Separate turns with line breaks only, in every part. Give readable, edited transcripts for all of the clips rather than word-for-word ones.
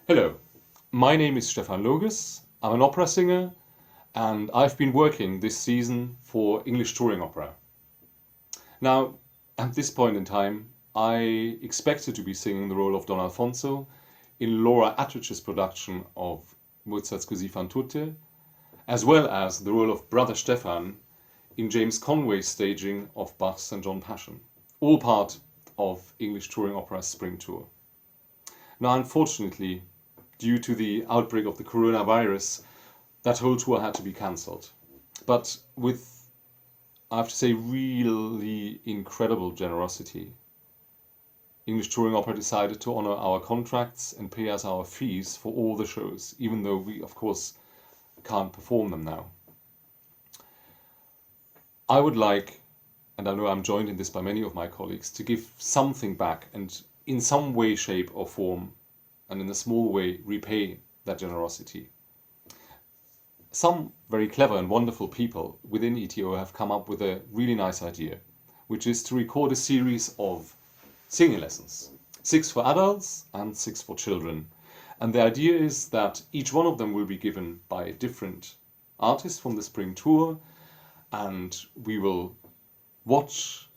Hello, my name is Stephan Loges. I'm an opera singer and I've been working this season for English touring opera. Now, at this point in time, I expected to be singing the role of Don Alfonso in Laura Attridge's production of Mozart's Così fan tutte, as well as the role of Brother Stephan in James Conway's staging of Bach's St. John Passion, all part of English touring opera's spring tour. Now, unfortunately, due to the outbreak of the coronavirus, that whole tour had to be cancelled. But with, I have to say, really incredible generosity, English Touring Opera decided to honor our contracts and pay us our fees for all the shows, even though we, of course, can't perform them now. I would like, and I know I'm joined in this by many of my colleagues, to give something back and in some way, shape or form, and in a small way, repay that generosity. Some very clever and wonderful people within ETO have come up with a really nice idea, which is to record a series of singing lessons, 6 for adults and 6 for children. And the idea is that each one of them will be given by a different artist from the spring tour, and we will watch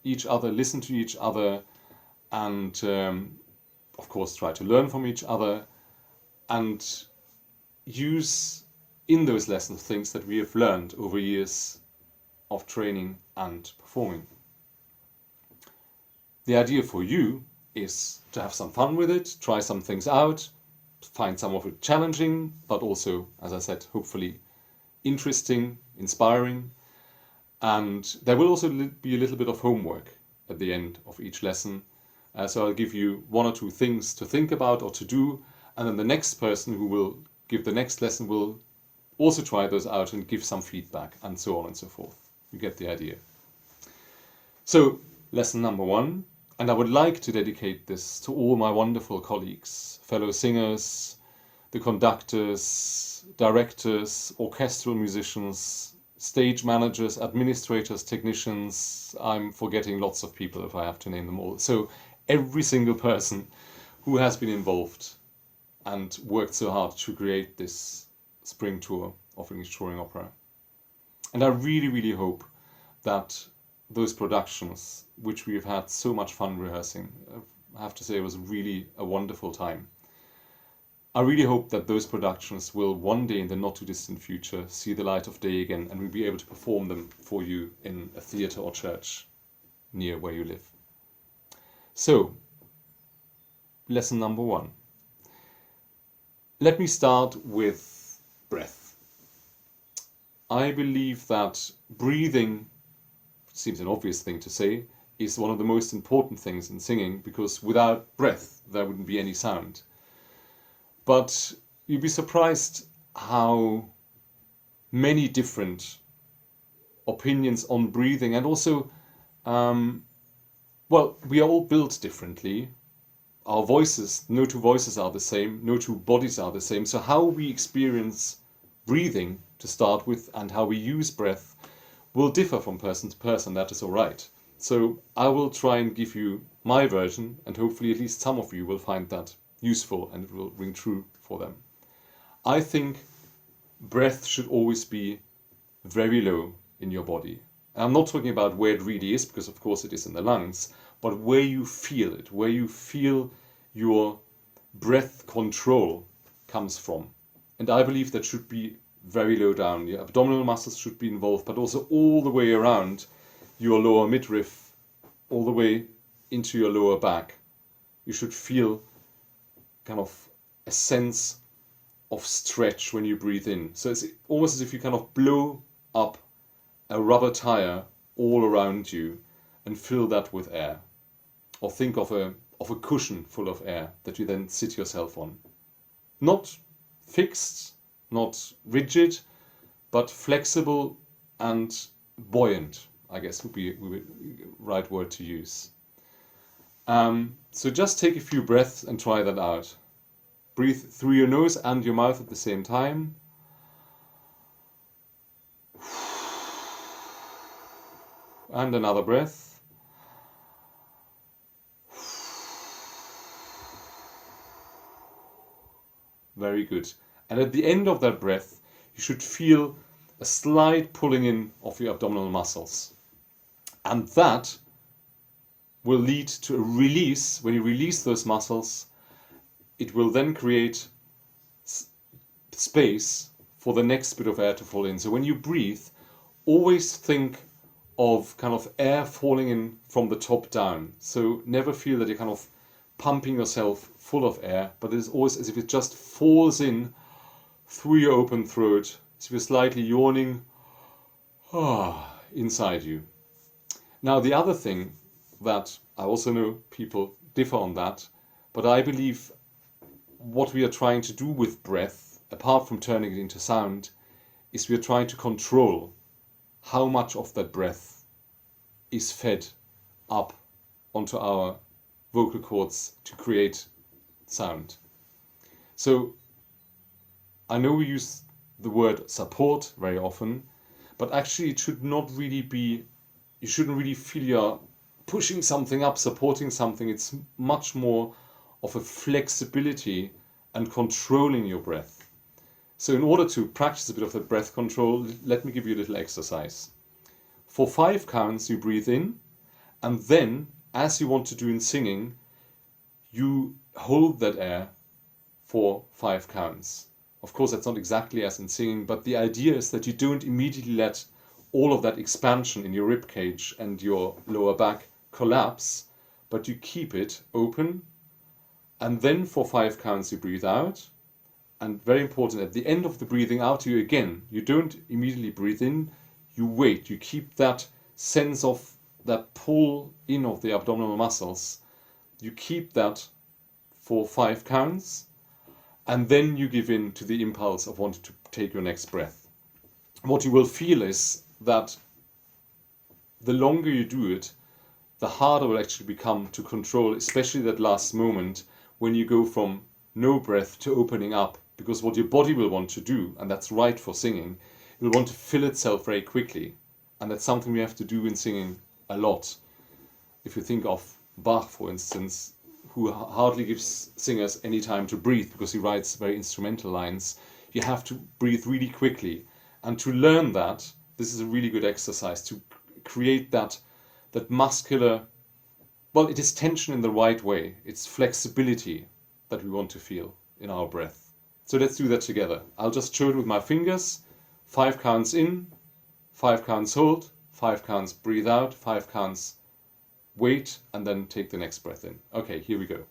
each other, listen to each other, and of course try to learn from each other and use in those lessons things that we have learned over years of training and performing. The idea for you is to have some fun with it, try some things out, find some of it challenging, but also, as I said, hopefully interesting, inspiring. And there will also be a little bit of homework at the end of each lesson. So I'll give you 1 or 2 things to think about or to do, and then the next person who will give the next lesson will also try those out and give some feedback, and so on and so forth. You get the idea. So, lesson number 1, and I would like to dedicate this to all my wonderful colleagues, fellow singers, the conductors, directors, orchestral musicians, stage managers, administrators, technicians. I'm forgetting lots of people if I have to name them all. So every single person who has been involved and worked so hard to create this spring tour of English touring opera. And I really, really hope that those productions, which we have had so much fun rehearsing, I have to say it was really a wonderful time. I really hope that those productions will one day in the not too distant future see the light of day again, and we'll be able to perform them for you in a theatre or church near where you live. So, lesson number 1. Let me start with breath. I believe that breathing, seems an obvious thing to say, is one of the most important things in singing, because without breath there wouldn't be any sound. But you'd be surprised how many different opinions on breathing, and also, well, we are all built differently. Our voices, no 2 voices are the same, no 2 bodies are the same. So how we experience breathing to start with and how we use breath will differ from person to person. That is all right. So I will try and give you my version, and hopefully at least some of you will find that useful and it will ring true for them. I think breath should always be very low in your body. And I'm not talking about where it really is, because of course it is in the lungs, but where you feel it, where you feel your breath control comes from. And I believe that should be very low down. Your abdominal muscles should be involved, but also all the way around your lower midriff, all the way into your lower back. You should feel kind of a sense of stretch when you breathe in. So it's almost as if you kind of blow up a rubber tire all around you and fill that with air. Or think of a cushion full of air that you then sit yourself on. Not fixed, not rigid, but flexible and buoyant, I guess would be the right word to use. So just take a few breaths and try that out. Breathe through your nose and your mouth at the same time. And another breath. Very good. And at the end of that breath, you should feel a slight pulling in of your abdominal muscles. And that will lead to a release. When you release those muscles, it will then create space for the next bit of air to fall in. So when you breathe, always think of kind of air falling in from the top down. So never feel that you're kind of pumping yourself full of air, but it's always as if it just falls in through your open throat, as if you're slightly yawning inside you. Now, the other thing that I also know people differ on that, but I believe what we are trying to do with breath, apart from turning it into sound, is we are trying to control how much of that breath is fed up onto our vocal cords to create sound. So I know we use the word support very often, but actually it should not really be, you shouldn't really feel you're pushing something up, supporting something. It's much more of a flexibility and controlling your breath. So in order to practice a bit of that breath control, let me give you a little exercise. For 5 counts, you breathe in, and then, as you want to do in singing, you hold that air for 5 counts. Of course, that's not exactly as in singing, but the idea is that you don't immediately let all of that expansion in your rib cage and your lower back collapse, but you keep it open, and then for 5 counts you breathe out. And very important, at the end of the breathing out, you don't immediately breathe in, you wait, you keep that sense of that pull in of the abdominal muscles, you keep that for 5 counts, and then you give in to the impulse of wanting to take your next breath. What you will feel is that the longer you do it, the harder it will actually become to control, especially that last moment when you go from no breath to opening up, because what your body will want to do, and that's right for singing, it will want to fill itself very quickly, and that's something we have to do in singing a lot. If you think of Bach, for instance, who hardly gives singers any time to breathe because he writes very instrumental lines, you have to breathe really quickly. And to learn that, this is a really good exercise to create that muscular, well, it is tension in the right way. It's flexibility that we want to feel in our breath. So let's do that together. I'll just show it with my fingers. 5 counts in, 5 counts hold, 5 counts breathe out, 5 counts wait, and then take the next breath in. Okay, here we go.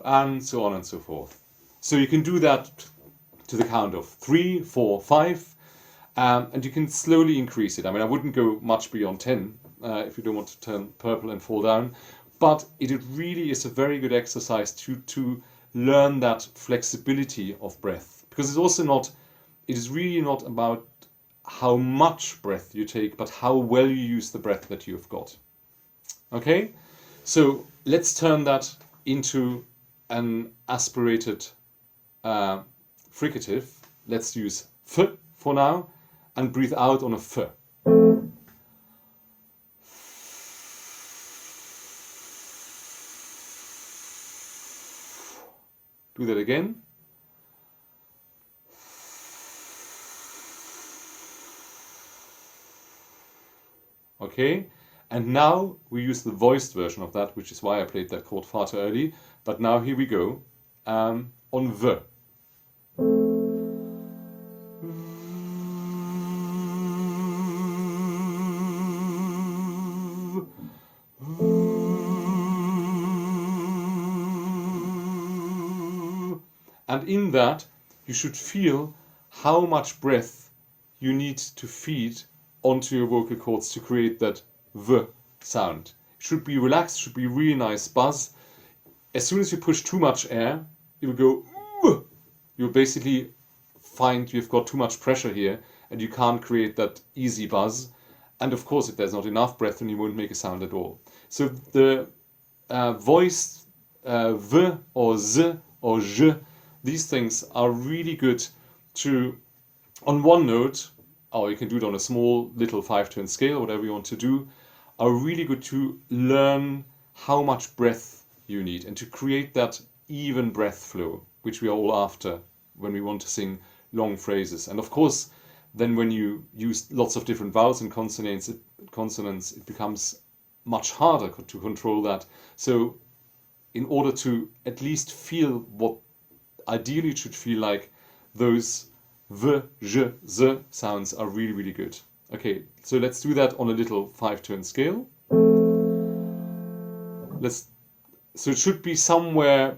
And so on and so forth. So you can do that to the count of 3, 4, 5, and you can slowly increase it. I mean, I wouldn't go much beyond 10 if you don't want to turn purple and fall down, but it really is a very good exercise to learn that flexibility of breath, because it is really not about how much breath you take, but how well you use the breath that you've got. Okay, so let's turn that into an aspirated fricative. Let's use f for now and breathe out on a f. Do that again. Okay, and now we use the voiced version of that, which is why I played that chord far too early. But now here we go, on V. And in that, you should feel how much breath you need to feed onto your vocal cords to create that V sound. It should be relaxed, should be really nice buzz. As soon as you push too much air, it will go, you'll basically find you've got too much pressure here and you can't create that easy buzz. And of course, if there's not enough breath, then you won't make a sound at all. So the voice v or z or j, these things are really good to, on one note, or you can do it on a small little 5-tone scale, whatever you want to do, are really good to learn how much breath you need and to create that even breath flow, which we are all after when we want to sing long phrases. And of course, then when you use lots of different vowels and consonants, it becomes much harder to control that. So in order to at least feel what ideally it should feel like, those v, j, z sounds are really, really good. Okay, so let's do that on a little 5-tone scale. So it should be somewhere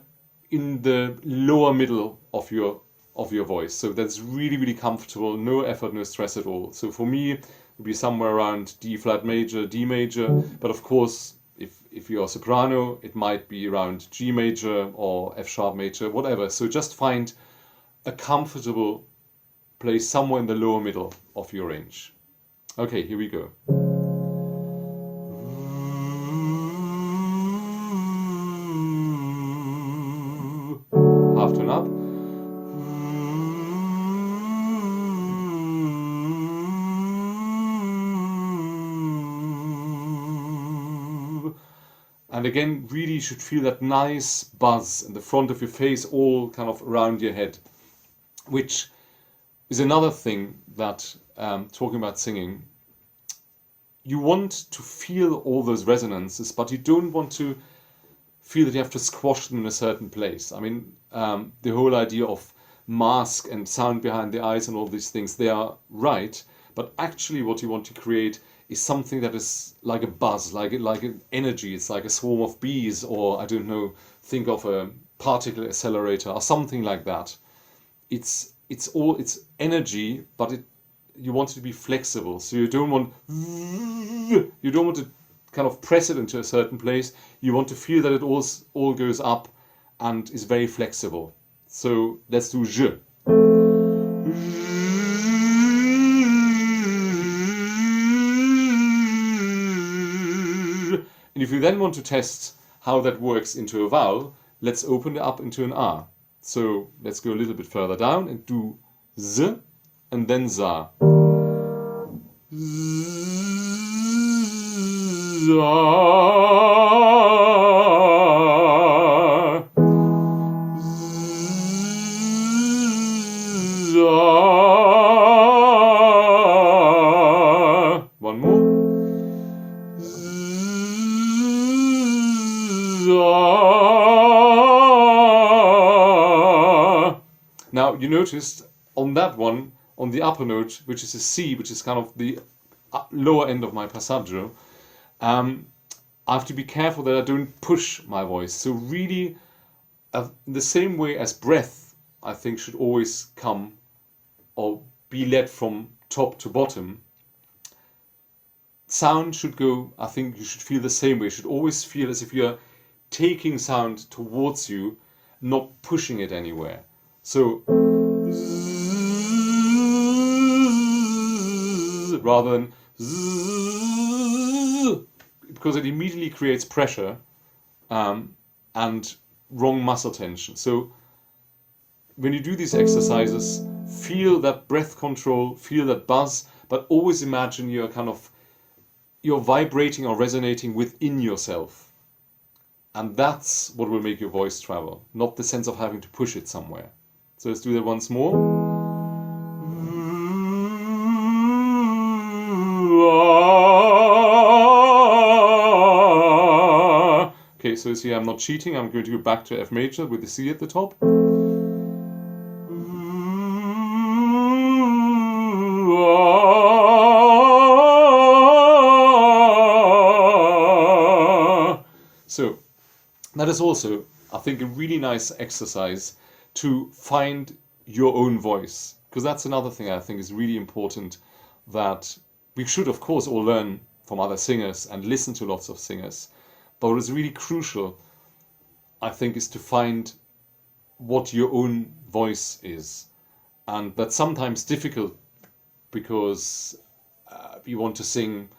in the lower middle of your voice. So that's really, really comfortable, no effort, no stress at all. So for me, it would be somewhere around D flat major, D major, but of course, if you're a soprano, it might be around G major or F sharp major, whatever. So just find a comfortable place somewhere in the lower middle of your range. Okay, here we go. Half tone up. And again, really you should feel that nice buzz in the front of your face, all kind of around your head, which is another thing that, talking about singing, you want to feel all those resonances, but you don't want to feel that you have to squash them in a certain place. I mean, the whole idea of mask and sound behind the eyes and all these things, they are right, but actually what you want to create is something that is like a buzz, like an energy. It's like a swarm of bees, or I don't know, think of a particle accelerator or something like that. It's energy, but you want it to be flexible. So you don't want to kind of press it into a certain place. You want to feel that it all goes up and is very flexible. So let's do je. And if you then want to test how that works into a vowel, let's open it up into an R. So let's go a little bit further down and do z and then za. One more. Now you noticed on that one, on the upper note, which is a C, which is kind of the lower end of my passaggio, I have to be careful that I don't push my voice. So really, the same way as breath, I think should always come or be led from top to bottom, sound should go, I think you should feel the same way. You should always feel as if you're taking sound towards you, not pushing it anywhere. So rather than because it immediately creates pressure and wrong muscle tension. So when you do these exercises, feel that breath control, feel that buzz, but always imagine you're vibrating or resonating within yourself. And that's what will make your voice travel, not the sense of having to push it somewhere. So let's do that once more. Okay, so you see I'm not cheating. I'm going to go back to F major with the C at the top. So that is also, I think, a really nice exercise to find your own voice, because that's another thing I think is really important, that we should of course all learn from other singers and listen to lots of singers, but what is really crucial, I think, is to find what your own voice is. And that's sometimes difficult because we want to sing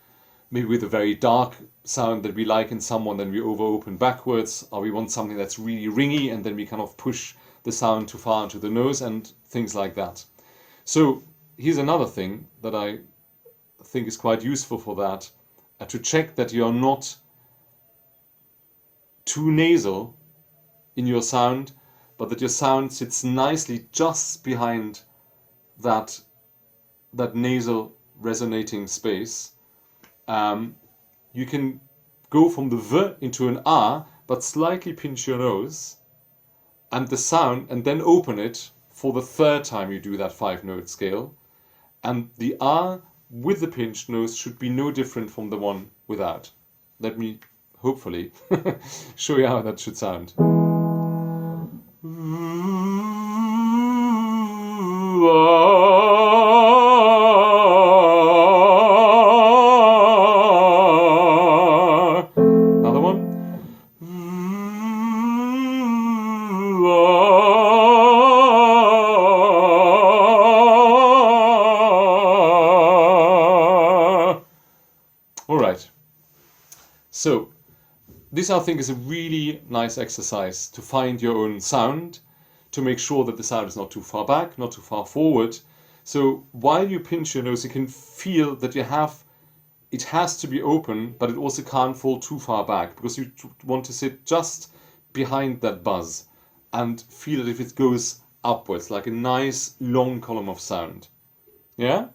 maybe with a very dark sound that we like in someone, then we over open backwards, or we want something that's really ringy and then we kind of push the sound too far into the nose and things like that. So here's another thing that I think is quite useful for that, to check that you're not too nasal in your sound, but that your sound sits nicely just behind that nasal resonating space. You can go from the V into an R, but slightly pinch your nose and the sound, and then open it for the third time you do that 5-note scale. And the R with the pinched nose should be no different from the one without. Let me hopefully show you how that should sound. Another one. All right. So this, I think, is a really nice exercise to find your own sound, to make sure that the sound is not too far back, not too far forward. So while you pinch your nose, you can feel that it has to be open, but it also can't fall too far back, because you want to sit just behind that buzz and feel it if it goes upwards, like a nice long column of sound. Yeah?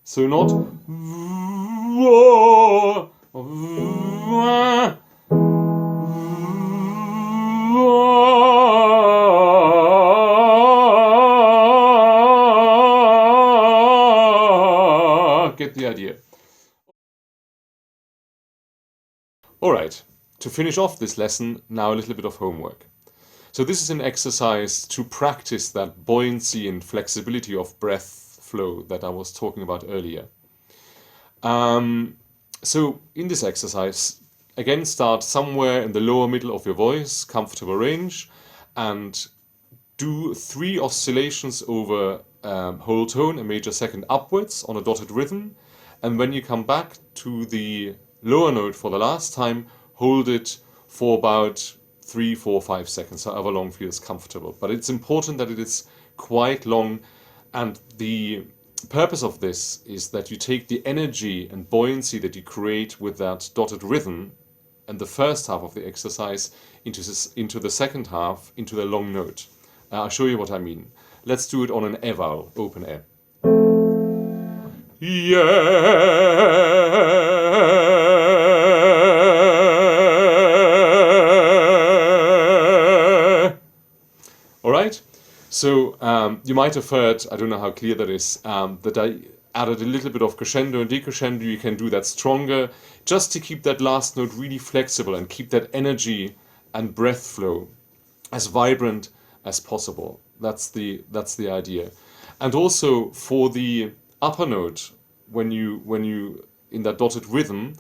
So not get the idea. All right, to finish off this lesson, now a little bit of homework. So this is an exercise to practice that buoyancy and flexibility of breath flow that I was talking about earlier. So in this exercise, again, start somewhere in the lower middle of your voice, comfortable range, and do 3 oscillations over whole tone, a major second upwards on a dotted rhythm. And when you come back to the lower note for the last time, hold it for about 3, 4, 5 seconds, however long feels comfortable. But it's important that it is quite long, and the purpose of this is that you take the energy and buoyancy that you create with that dotted rhythm and the first half of the exercise into the second half, into the long note. I'll show you what I mean. Let's do it on an E vowel, open E. Yeah. All right. So you might have heard, I don't know how clear that is, that I added a little bit of crescendo and decrescendo. You can do that stronger, just to keep that last note really flexible and keep that energy and breath flow as vibrant as possible. That's the idea. And also for the upper note, when you in that dotted rhythm,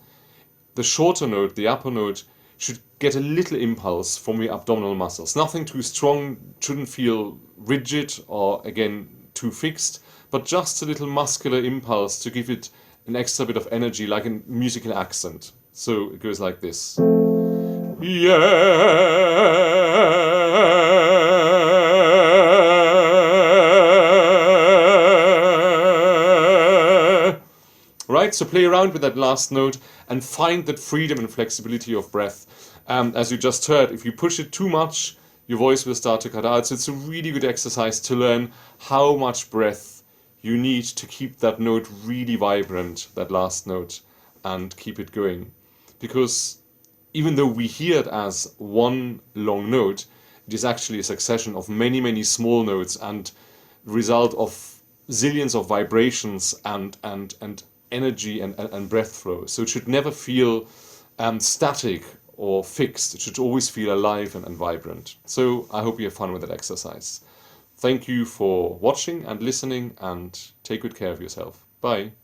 the shorter note, the upper note, should get a little impulse from your abdominal muscles. Nothing too strong, shouldn't feel rigid or, again, too fixed, but just a little muscular impulse to give it an extra bit of energy, like a musical accent. So it goes like this. Yeah. Right, so play around with that last note and find that freedom and flexibility of breath. As you just heard, if you push it too much, your voice will start to cut out. So it's a really good exercise to learn how much breath you need to keep that note really vibrant, that last note, and keep it going. Because even though we hear it as one long note, it is actually a succession of many, many small notes and result of zillions of vibrations and energy and breath flow. So it should never feel static or fixed. It should always feel alive and vibrant. So I hope you have fun with that exercise. Thank you for watching and listening, and take good care of yourself. Bye.